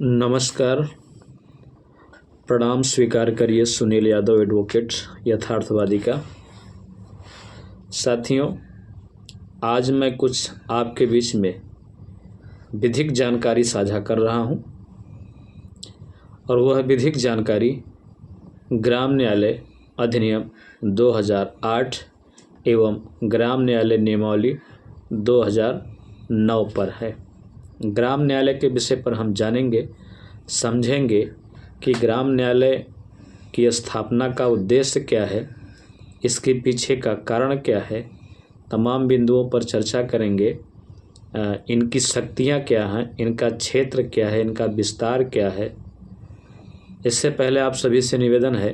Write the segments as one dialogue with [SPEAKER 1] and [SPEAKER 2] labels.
[SPEAKER 1] नमस्कार। प्रणाम स्वीकार करिए सुनील यादव एडवोकेट यथार्थवादी का। साथियों, आज मैं कुछ आपके बीच में विधिक जानकारी साझा कर रहा हूं और वह विधिक जानकारी ग्राम न्यायालय अधिनियम 2008 एवं ग्राम न्यायालय नियमावली 2009 पर है। ग्राम न्यायालय के विषय पर हम जानेंगे, समझेंगे कि ग्राम न्यायालय की स्थापना का उद्देश्य क्या है, इसके पीछे का कारण क्या है, तमाम बिंदुओं पर चर्चा करेंगे। इनकी शक्तियाँ क्या हैं, इनका क्षेत्र क्या है, इनका विस्तार क्या है। इससे पहले आप सभी से निवेदन है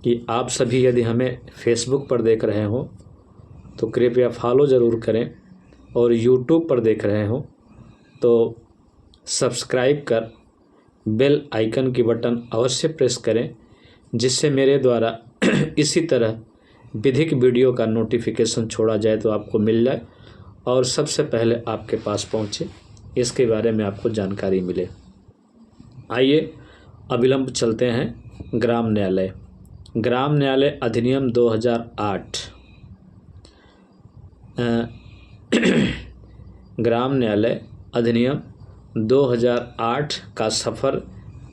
[SPEAKER 1] कि आप सभी यदि हमें फेसबुक पर देख रहे हो तो कृपया फॉलो ज़रूर करें, और यूट्यूब पर देख रहे हो तो सब्सक्राइब कर बेल आइकन की बटन अवश्य प्रेस करें, जिससे मेरे द्वारा इसी तरह विधिक वीडियो का नोटिफिकेशन छोड़ा जाए तो आपको मिल जाए और सबसे पहले आपके पास पहुंचे, इसके बारे में आपको जानकारी मिले। आइए अविलंब चलते हैं ग्राम न्यायालय। ग्राम न्यायालय अधिनियम 2008 ग्राम न्यायालय अधिनियम 2008 का सफ़र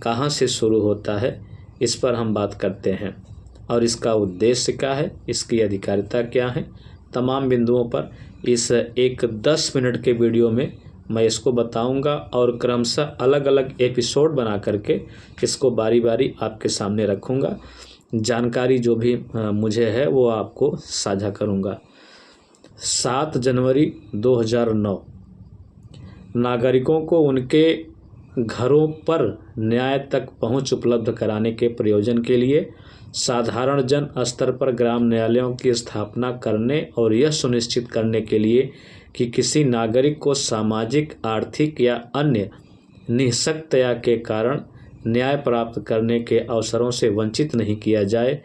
[SPEAKER 1] कहाँ से शुरू होता है, इस पर हम बात करते हैं और इसका उद्देश्य क्या है, इसकी अधिकारिता क्या है। तमाम बिंदुओं पर इस एक 10 मिनट के वीडियो में मैं इसको बताऊंगा और क्रमशः अलग अलग एपिसोड बना करके इसको बारी बारी आपके सामने रखूंगा। जानकारी जो भी मुझे है वो आपको साझा करूंगा। 7 जनवरी 2009 नागरिकों को उनके घरों पर न्याय तक पहुंच उपलब्ध कराने के प्रयोजन के लिए साधारण जन स्तर पर ग्राम न्यायालयों की स्थापना करने और यह सुनिश्चित करने के लिए कि किसी नागरिक को सामाजिक, आर्थिक या अन्य निःशक्तता के कारण न्याय प्राप्त करने के अवसरों से वंचित नहीं किया जाए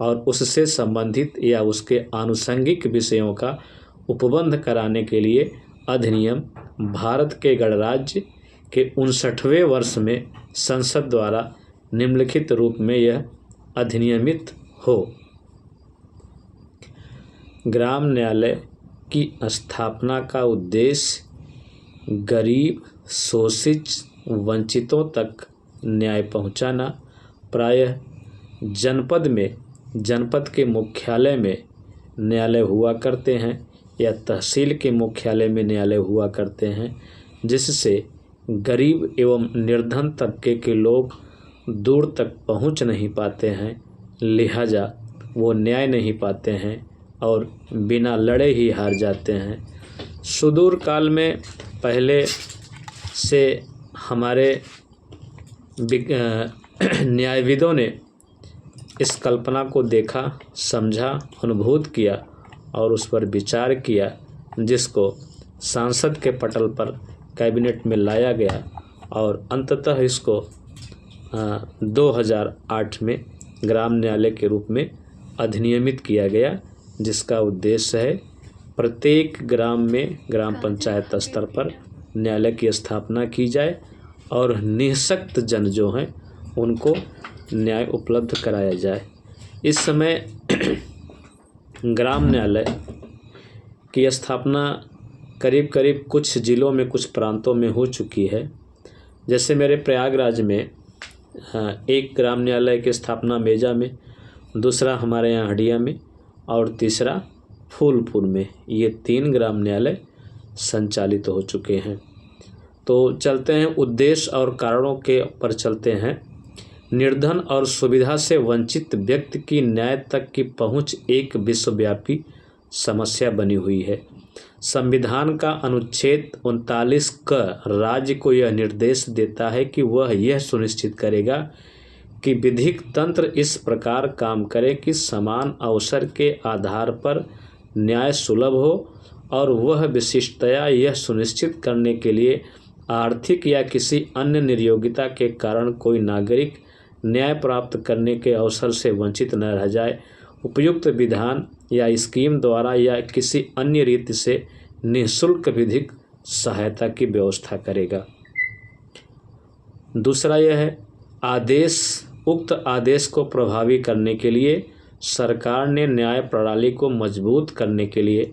[SPEAKER 1] और उससे संबंधित या उसके आनुषंगिक विषयों का उपबंध कराने के लिए अधिनियम भारत के गणराज्य के 59वें वर्ष में संसद द्वारा निम्नलिखित रूप में यह अधिनियमित हो। ग्राम न्यायालय की स्थापना का उद्देश्य गरीब, शोषित, वंचितों तक न्याय पहुंचाना। प्रायः जनपद के मुख्यालय में न्यायालय हुआ करते हैं या तहसील के मुख्यालय में न्यायालय हुआ करते हैं, जिससे गरीब एवं निर्धन तबके के लोग दूर तक पहुंच नहीं पाते हैं, लिहाजा वो न्याय नहीं पाते हैं और बिना लड़े ही हार जाते हैं। सुदूर काल में पहले से हमारे न्यायविदों ने इस कल्पना को देखा, समझा, अनुभूत किया और उस पर विचार किया, जिसको सांसद के पटल पर कैबिनेट में लाया गया और अंततः इसको 2008 में ग्राम न्यायालय के रूप में अधिनियमित किया गया, जिसका उद्देश्य है प्रत्येक ग्राम में ग्राम पंचायत स्तर पर न्यायालय की स्थापना की जाए और निःशक्त जन जो हैं उनको न्याय उपलब्ध कराया जाए। इस समय ग्राम न्यायालय की स्थापना करीब करीब कुछ ज़िलों में, कुछ प्रांतों में हो चुकी है। जैसे मेरे प्रयागराज में एक ग्राम न्यायालय की स्थापना मेजा में, दूसरा हमारे यहाँ हडिया में और तीसरा फूलपुर में। ये 3 ग्राम न्यायालय संचालित हो चुके हैं। तो चलते हैं उद्देश्य और कारणों के पर चलते हैं। निर्धन और सुविधा से वंचित व्यक्ति की न्याय तक की पहुंच एक विश्वव्यापी समस्या बनी हुई है। संविधान का अनुच्छेद 39 क राज्य को यह निर्देश देता है कि वह यह सुनिश्चित करेगा कि विधिक तंत्र इस प्रकार काम करे कि समान अवसर के आधार पर न्याय सुलभ हो और वह विशिष्टतया यह सुनिश्चित करने के लिए आर्थिक या किसी अन्य निर्योग्यता के कारण कोई नागरिक न्याय प्राप्त करने के अवसर से वंचित न रह जाए। उपयुक्त विधान या स्कीम द्वारा या किसी अन्य रीति से निःशुल्क विधिक सहायता की व्यवस्था करेगा। दूसरा यह है उक्त आदेश को प्रभावी करने के लिए सरकार ने न्याय प्रणाली को मजबूत करने के लिए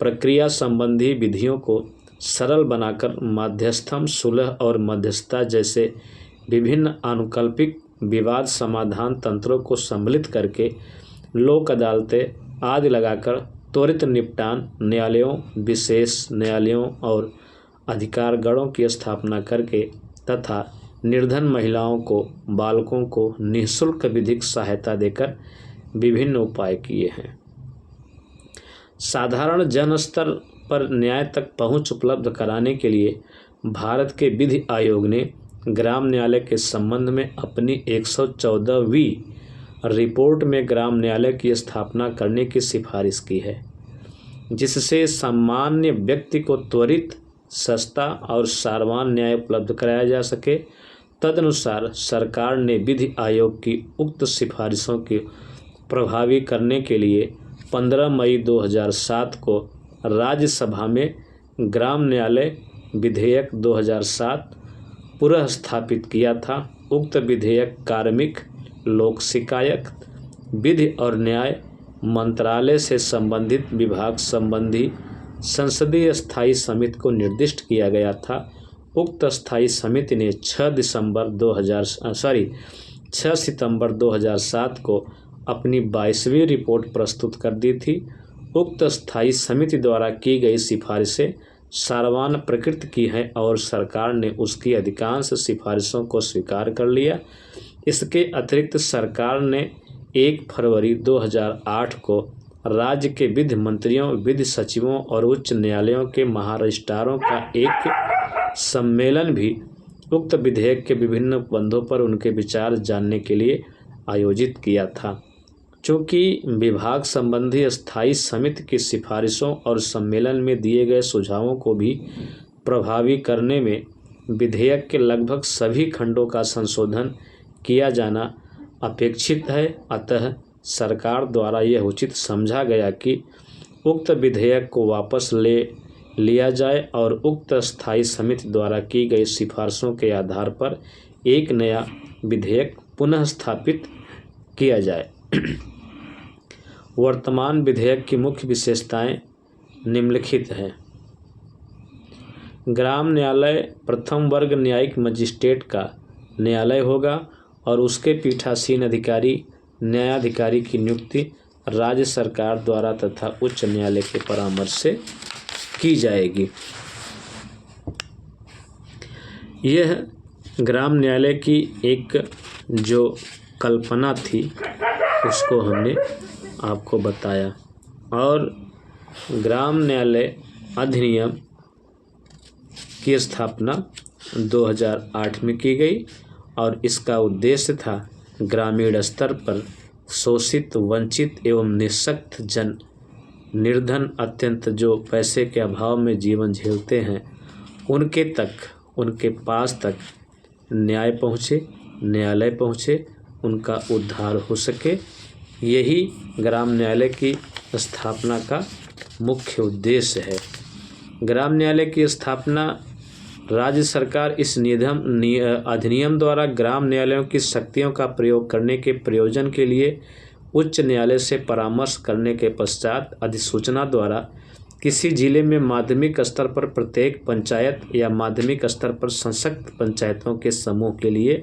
[SPEAKER 1] प्रक्रिया संबंधी विधियों को सरल बनाकर माध्यस्थम, सुलह और मध्यस्थता जैसे विभिन्न अनुकल्पिक विवाद समाधान तंत्रों को सम्मिलित करके लोक अदालतें आदि लगाकर त्वरित निपटान न्यायालयों, विशेष न्यायालयों और अधिकारगणों की स्थापना करके तथा निर्धन महिलाओं को, बालकों को निःशुल्क विधिक सहायता देकर विभिन्न उपाय किए हैं। साधारण जन स्तर पर न्याय तक पहुंच उपलब्ध कराने के लिए भारत के विधि आयोग ने ग्राम न्यायालय के संबंध में अपनी 114वीं रिपोर्ट में ग्राम न्यायालय की स्थापना करने की सिफारिश की है, जिससे सामान्य व्यक्ति को त्वरित, सस्ता और सारवान न्याय उपलब्ध कराया जा सके। तदनुसार सरकार ने विधि आयोग की उक्त सिफारिशों की प्रभावी करने के लिए 15 मई 2007 को राज्यसभा में ग्राम न्यायालय विधेयक 2007 पुनः स्थापित किया था। उक्त विधेयक कार्मिक, लोक शिकायत, विधि और न्याय मंत्रालय से संबंधित विभाग संबंधी संसदीय स्थायी समिति को निर्दिष्ट किया गया था। उक्त स्थायी समिति ने 6 सितंबर 2007 को अपनी 22वीं रिपोर्ट प्रस्तुत कर दी थी। उक्त स्थायी समिति द्वारा की गई सिफारिशें सारवान प्रकृति की हैं और सरकार ने उसकी अधिकांश सिफारिशों को स्वीकार कर लिया। इसके अतिरिक्त सरकार ने 1 फरवरी 2008 को राज्य के विधि मंत्रियों, विधि सचिवों और उच्च न्यायालयों के महारजिस्ट्रारों का एक सम्मेलन भी उक्त विधेयक के विभिन्न बंधों पर उनके विचार जानने के लिए आयोजित किया था। चूँकि विभाग संबंधी स्थायी समिति की सिफारिशों और सम्मेलन में दिए गए सुझावों को भी प्रभावी करने में विधेयक के लगभग सभी खंडों का संशोधन किया जाना अपेक्षित है, अतः सरकार द्वारा यह उचित समझा गया कि उक्त विधेयक को वापस ले लिया जाए और उक्त स्थायी समिति द्वारा की गई सिफारिशों के आधार पर एक नया विधेयक पुनः स्थापित किया जाए। वर्तमान विधेयक की मुख्य विशेषताएं निम्नलिखित हैं। ग्राम न्यायालय प्रथम वर्ग न्यायिक मजिस्ट्रेट का न्यायालय होगा और उसके पीठासीन अधिकारी, न्यायाधिकारी की नियुक्ति राज्य सरकार द्वारा तथा उच्च न्यायालय के परामर्श से की जाएगी। यह ग्राम न्यायालय की एक जो कल्पना थी उसको हमने आपको बताया और ग्राम न्यायालय अधिनियम की स्थापना 2008 में की गई और इसका उद्देश्य था ग्रामीण स्तर पर शोषित, वंचित एवं निःशक्त जन, निर्धन, अत्यंत जो पैसे के अभाव में जीवन झेलते हैं, उनके पास तक न्याय पहुँचे, न्यायालय पहुँचे, उनका उद्धार हो सके। यही ग्राम न्यायालय की स्थापना का मुख्य उद्देश्य है। ग्राम न्यायालय की स्थापना राज्य सरकार इस अधिनियम द्वारा ग्राम न्यायालयों की शक्तियों का प्रयोग करने के प्रयोजन के लिए उच्च न्यायालय से परामर्श करने के पश्चात अधिसूचना द्वारा किसी जिले में माध्यमिक स्तर पर प्रत्येक पंचायत या माध्यमिक स्तर पर सशक्त पंचायतों के समूह के लिए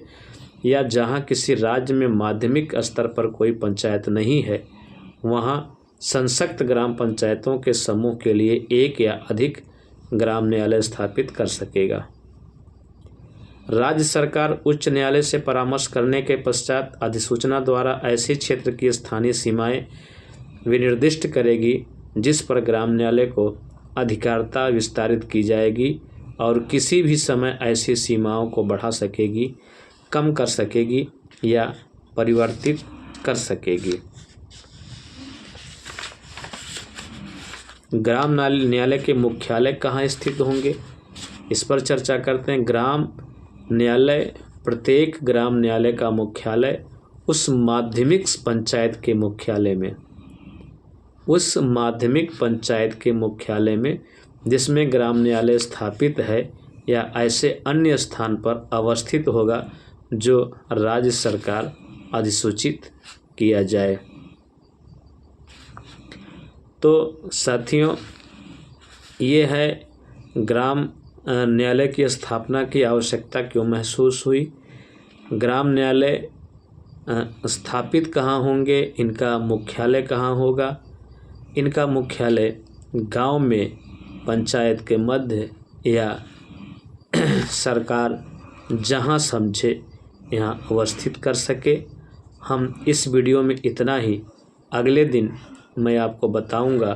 [SPEAKER 1] या जहां किसी राज्य में माध्यमिक स्तर पर कोई पंचायत नहीं है वहां सशक्त ग्राम पंचायतों के समूह के लिए एक या अधिक ग्राम न्यायालय स्थापित कर सकेगा। राज्य सरकार उच्च न्यायालय से परामर्श करने के पश्चात अधिसूचना द्वारा ऐसे क्षेत्र की स्थानीय सीमाएं विनिर्दिष्ट करेगी जिस पर ग्राम न्यायालय को अधिकारिता विस्तारित की जाएगी और किसी भी समय ऐसी सीमाओं को बढ़ा सकेगी, कम कर सकेगी या परिवर्तित कर सकेगी। ग्राम न्यायालय के मुख्यालय कहाँ स्थित होंगे, इस पर चर्चा करते हैं। ग्राम न्यायालय, प्रत्येक ग्राम न्यायालय का मुख्यालय उस माध्यमिक पंचायत के मुख्यालय में जिसमें ग्राम न्यायालय स्थापित है या ऐसे अन्य स्थान पर अवस्थित होगा जो राज्य सरकार अधिसूचित किया जाए। तो साथियों, ये है ग्राम न्यायालय की स्थापना की आवश्यकता क्यों महसूस हुई, ग्राम न्यायालय स्थापित कहाँ होंगे, इनका मुख्यालय कहाँ होगा। इनका मुख्यालय गांव में पंचायत के मध्य या सरकार जहां समझे यहाँ अवस्थित कर सके। हम इस वीडियो में इतना ही। अगले दिन मैं आपको बताऊंगा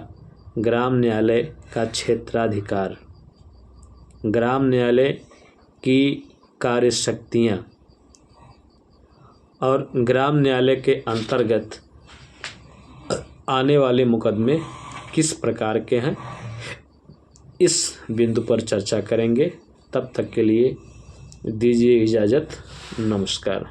[SPEAKER 1] ग्राम न्यायालय का क्षेत्राधिकार, ग्राम न्यायालय की कार्यशक्तियाँ और ग्राम न्यायालय के अंतर्गत आने वाले मुकदमे किस प्रकार के हैं, इस बिंदु पर चर्चा करेंगे। तब तक के लिए दीजिए इजाज़त। नमस्कार।